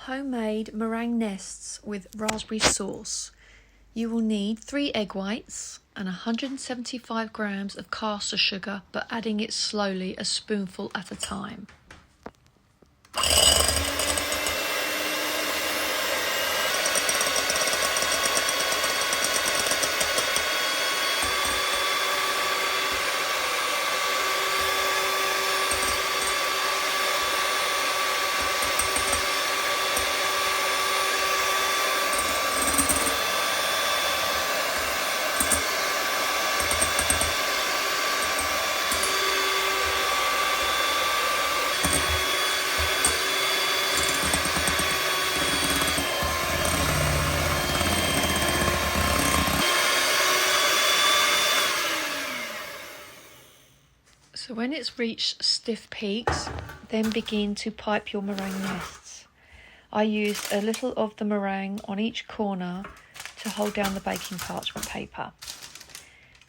Homemade meringue nests with raspberry sauce. You will need 3 egg whites and 175 grams of caster sugar, but adding it slowly, a spoonful at a time. So when it's reached stiff peaks, then begin to pipe your meringue nests. I used a little of the meringue on each corner to hold down the baking parchment paper.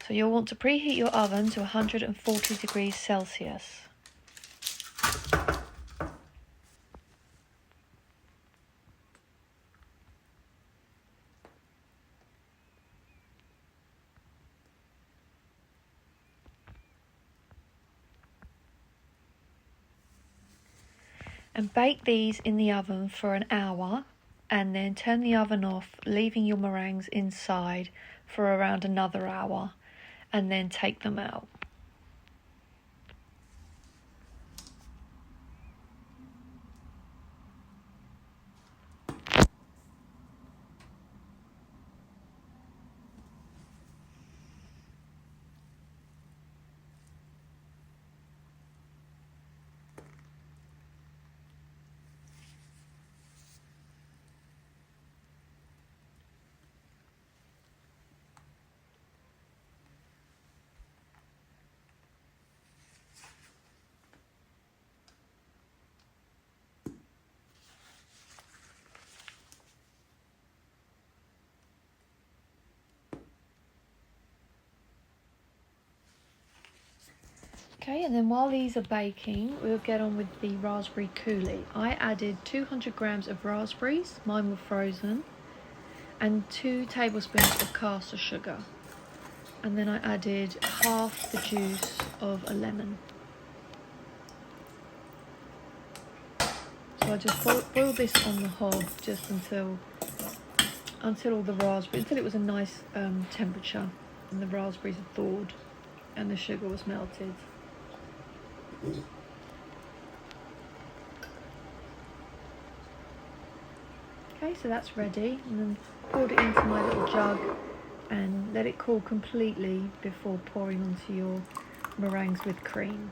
So you'll want to preheat your oven to 140 degrees Celsius. And bake these in the oven for an hour, and then turn the oven off, leaving your meringues inside for around another hour, and then take them out. Okay, and then while these are baking, we'll get on with the raspberry coulis. I added 200 grams of raspberries, mine were frozen, and 2 tablespoons of caster sugar. And then I added half the juice of a lemon. So I just boiled this on the hob just until all the raspberries, until it was a nice temperature and the raspberries had thawed and the sugar was melted. Okay, so that's ready, and then poured it into my little jug and let it cool completely before pouring onto your meringues with cream.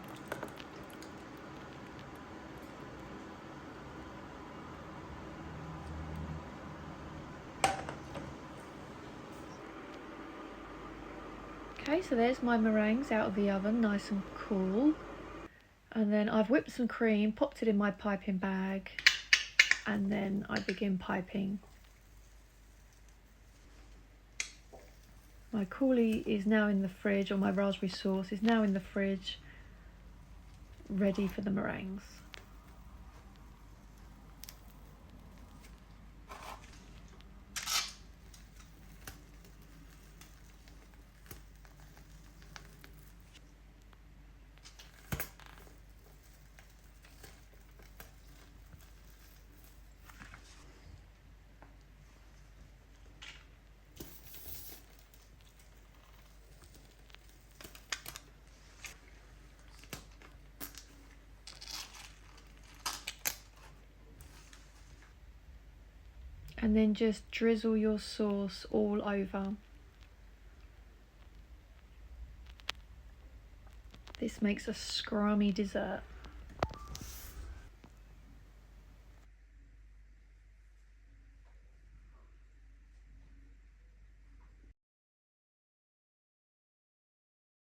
Okay, so there's my meringues out of the oven, nice and cool. And then I've whipped some cream, popped it in my piping bag, and then I begin piping. My coulis is now in the fridge, or my raspberry sauce is now in the fridge, ready for the meringues. And then just drizzle your sauce all over. This makes a scrummy dessert.